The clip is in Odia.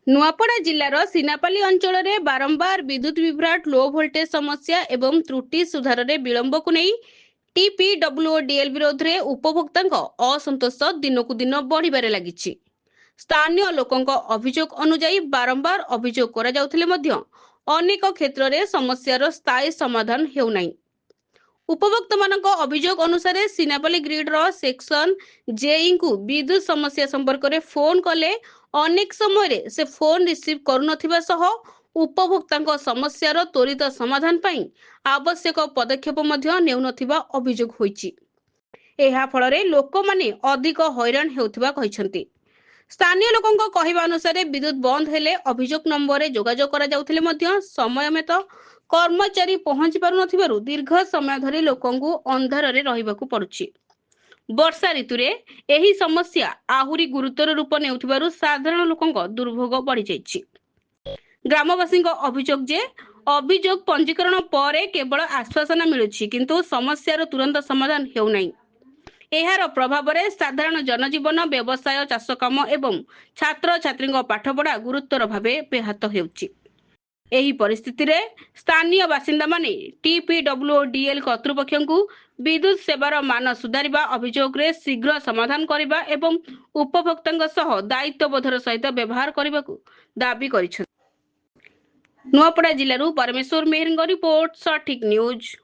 नुआपड़ा जिल्लार सिनापाली अंचल में बारंबार विद्युत विभ्राट लो भोल्टेज समस्या एवं त्रुटि सुधार विलंब को नहीं टीपीडब्ल्यूओडीएल विरोध में उपभोक्ता असंतोष दिनकू दिन बढ़िबार लगी। स्थानीय लोकों अभियोग अनुजाई बारंबार अभियोग करा जाउथिले मध्य अनेक क्षेत्र में समस्यार स्थायी समाधान हेउनाई। उपभोक्ता मानक अभियोग अनुसार सिनापाली ग्रिड सेक्शन जेई को विद्युत समस्या संपर्क में फोन कले अनेक समय से फोन रिसीव करुनथिबा सह उपभोक्ता समस्यार त्वरित समाधान पई आवश्यक पदक्षेप मध्य नेउनथिबा अभियोग होईछि। एहा फଳରେ ଲୋକମାନେ ଅଧିକ ହଇରାଣ ହେଉଥିବା କହିଛନ୍ତି। ସ୍ଥାନୀୟ ଲୋକଙ୍କ କହିବା ଅନୁସାରେ ବିଦ୍ୟୁତ ବନ୍ଦ ହେଲେ ଅଭିଯୋଗ ନମ୍ବରରେ ଯୋଗାଯୋଗ କରାଯାଉଥିଲେ ମଧ୍ୟ ସମୟମେତ କର୍ମଚାରୀ ପହଞ୍ଚି ପାରୁନଥିବାରୁ ଦୀର୍ଘ ସମୟ ଧରି ଲୋକଙ୍କୁ ଅନ୍ଧାରରେ ରହିବାକୁ ପଡୁଛି। ବର୍ଷା ଋତୁରେ ଏହି ସମସ୍ୟା ଆହୁରି ଗୁରୁତର ରୂପ ନେଉଥିବାରୁ ସାଧାରଣ ଲୋକଙ୍କ ଦୁର୍ଭୋଗ ବଢି ଯାଇଛି। ଗ୍ରାମବାସୀଙ୍କ ଅଭିଯୋଗ ଯେ ଅଭିଯୋଗ ପଞ୍ଜୀକରଣ ପରେ କେବଳ ଆଶ୍ୱାସନା ମିଳୁଛି କିନ୍ତୁ ସମସ୍ୟାର ତୁରନ୍ତ ସମାଧାନ ହେଉନାହିଁ। ଏହାର ପ୍ରଭାବରେ ସାଧାରଣ ଜନଜୀବନ, ବ୍ୟବସାୟ, ଚାଷ କାମ ଏବଂ ଛାତ୍ରଛାତ୍ରୀଙ୍କ ପାଠପଢା ଗୁରୁତର ଭାବେ ବ୍ୟାହତ ହେଉଛି। ଏହି ପରିସ୍ଥିତିରେ ସ୍ଥାନୀୟ ବାସିନ୍ଦାମାନେ टीपीडब्ल्यूओडीएल କର୍ତ୍ତୃପକ୍ଷଙ୍କୁ ବିଦ୍ୟୁତ ସେବାର ମାନ ସୁଧାରିବା, ଅଭିଯୋଗରେ ଶୀଘ୍ର ସମାଧାନ କରିବା ଏବଂ ଉପଭୋକ୍ତାଙ୍କ ସହ ଦାୟିତ୍ୱବୋଧର ସହିତ ବ୍ୟବହାର କରିବାକୁ ଦାବି କରିଛନ୍ତି। नुआपड़ा जिल्लाରୁ ପରମେଶ୍ୱର ମେହେରଙ୍କ ରିପୋର୍ଟ, ସଠିକ ନ୍ୟୁଜ।